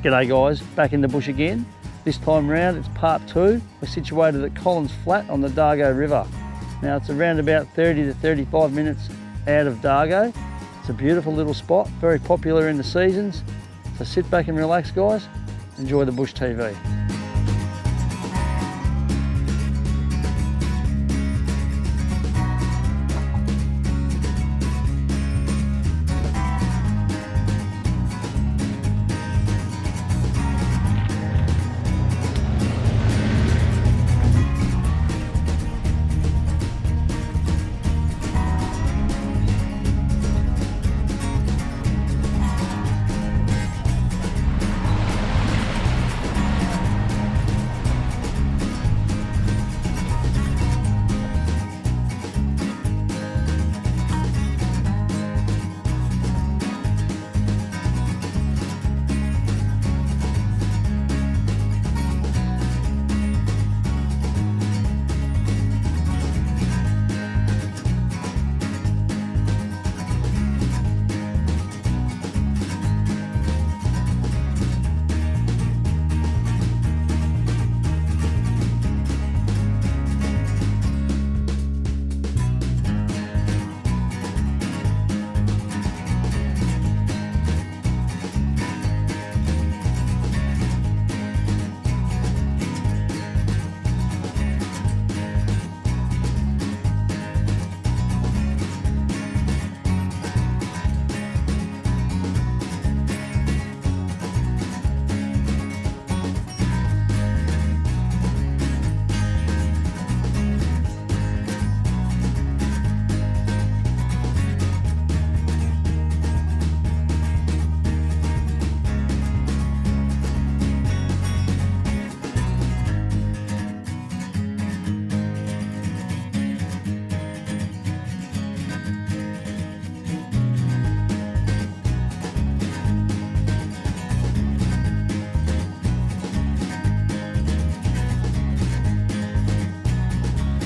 G'day guys, back in the bush again. This time round it's part 2. We're situated at Collins Flat on the Dargo River. Now it's around about 30 to 35 minutes out of Dargo. It's a beautiful little spot, very popular in the seasons. So sit back and relax guys, enjoy the Bush TV.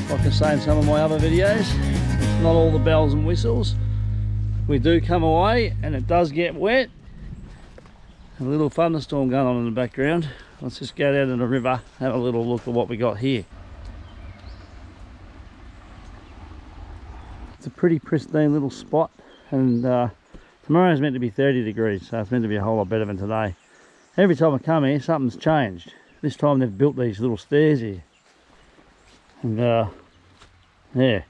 Like I say in some of my other videos, it's not all the bells and whistles. We do come away and it does get wet. A little thunderstorm going on in the background. Let's just go down to the river, have a little look at what we got here. It's a pretty pristine little spot, and tomorrow's meant to be 30 degrees, so it's meant to be a whole lot better than today. Every time I come here, something's changed. This time they've built these little stairs here. And yeah,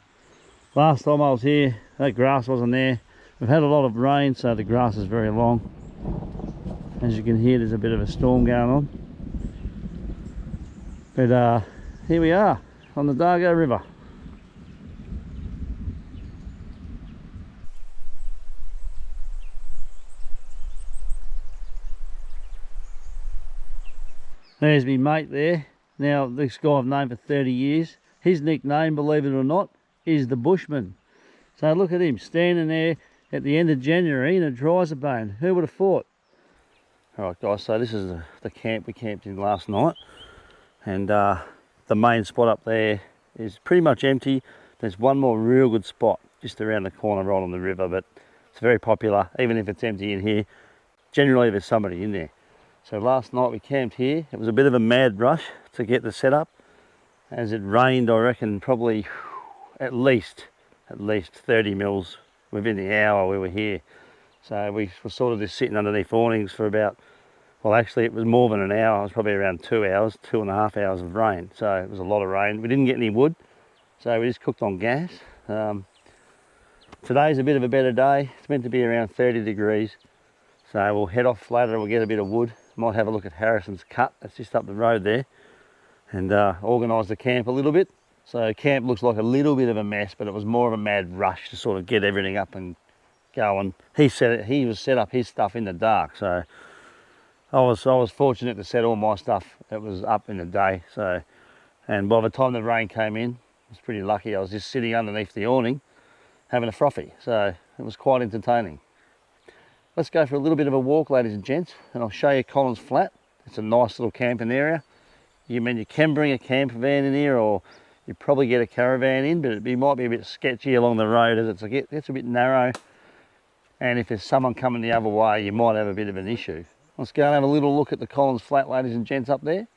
last time I was here, that grass wasn't there. We've had a lot of rain, so the grass is very long. As you can hear, there's a bit of a storm going on. But here we are on the Dargo River. There's me mate there. Now, this guy I've known for 30 years. His nickname, believe it or not, is the Bushman. So look at him standing there at the end of January in a dry as a bone. Who would have thought? Alright guys, so this is the camp we camped in last night. And the main spot up there is pretty much empty. There's one more real good spot just around the corner right on the river, but it's very popular, even if it's empty in here. Generally there's somebody in there. So last night we camped here. It was a bit of a mad rush to get the setup, as it rained, I reckon, probably at least 30 mils within the hour we were here. So we were sort of just sitting underneath awnings for about, well actually it was more than an hour. It was probably around 2 hours, 2.5 hours of rain. So it was a lot of rain. We didn't get any wood, so we just cooked on gas. Today's a bit of a better day. It's meant to be around 30 degrees. So we'll head off later, we'll get a bit of wood. Might have a look at Harrison's Cut, that's just up the road there, and organise the camp a little bit. So camp looks like a little bit of a mess, but it was more of a mad rush to sort of get everything up and going. He was set up his stuff in the dark, so I was fortunate to set all my stuff that was up in the day. So, and by the time the rain came in, I was pretty lucky. I was just sitting underneath the awning having a frothy, so it was quite entertaining. Let's go for a little bit of a walk, ladies and gents, and I'll show you Collins Flat. It's a nice little camping area. You can bring a camper van in here, or you probably get a caravan in, but it might be a bit sketchy along the road as it gets a bit narrow. And if there's someone coming the other way, you might have a bit of an issue. Let's go and have a little look at the Collins Flat, ladies and gents, up there,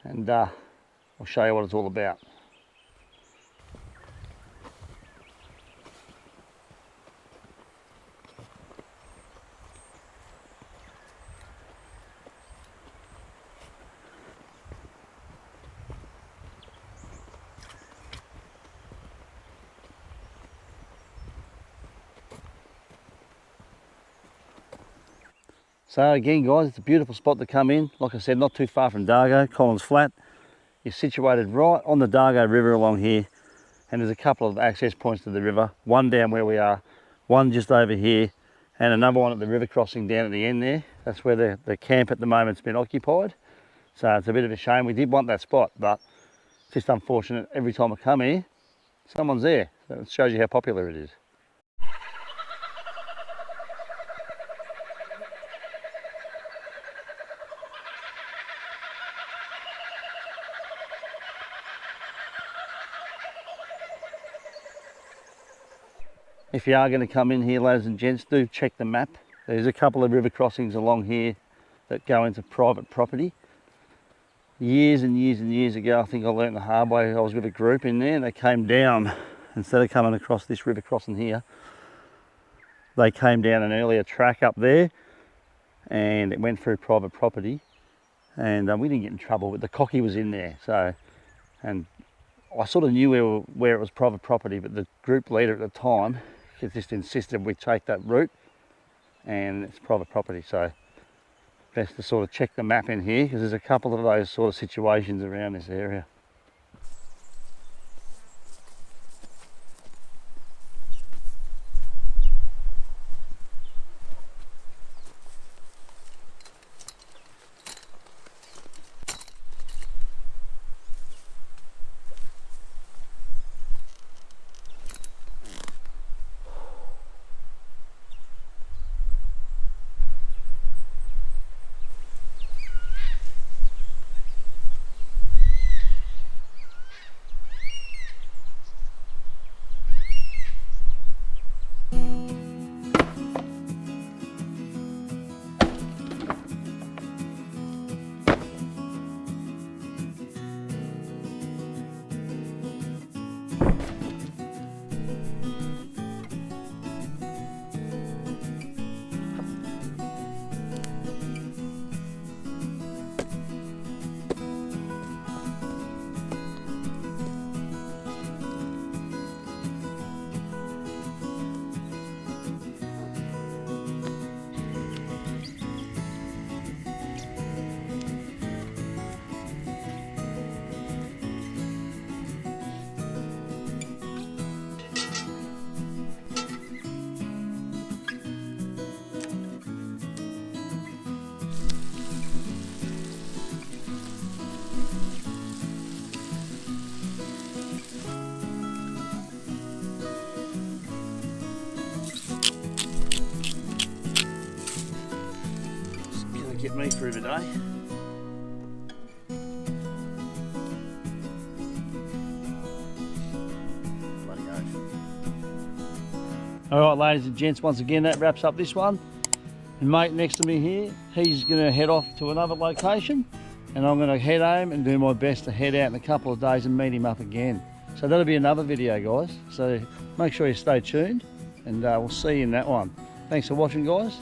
and I'll show you what it's all about. So again guys, it's a beautiful spot to come in. Like I said, not too far from Dargo. Collins Flat is situated right on the Dargo River along here, and there's a couple of access points to the river. One down where we are, one just over here, and another one at the river crossing down at the end there. That's where the camp at the moment's been occupied. So it's a bit of a shame. We did want that spot, but it's just unfortunate every time I come here, someone's there. So it shows you how popular it is. If you are going to come in here, ladies and gents, do check the map. There's a couple of river crossings along here that go into private property. Years and years and years ago, I think I learnt the hard way. I was with a group in there and they came down, instead of coming across this river crossing here, they came down an earlier track up there and it went through private property, and we didn't get in trouble, but the cocky was in there. So, and I sort of knew where it was private property, but the group leader at the time just insisted we take that route, and it's private property. So best to sort of check the map in here, because there's a couple of those sort of situations around this area. Get me through the day. Bloody oath. Alright ladies and gents, once again that wraps up this one. And mate next to me here, he's going to head off to another location, and I'm going to head home and do my best to head out in a couple of days and meet him up again. So that'll be another video guys, so make sure you stay tuned, and we'll see you in that one. Thanks for watching guys.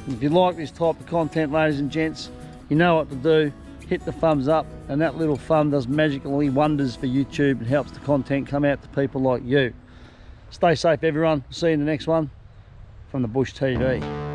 If you like this type of content, ladies and gents, you know what to do. Hit the thumbs up, and that little thumb does magically wonders for YouTube and helps the content come out to people like you. Stay safe everyone. See you in the next one from the Bush TV.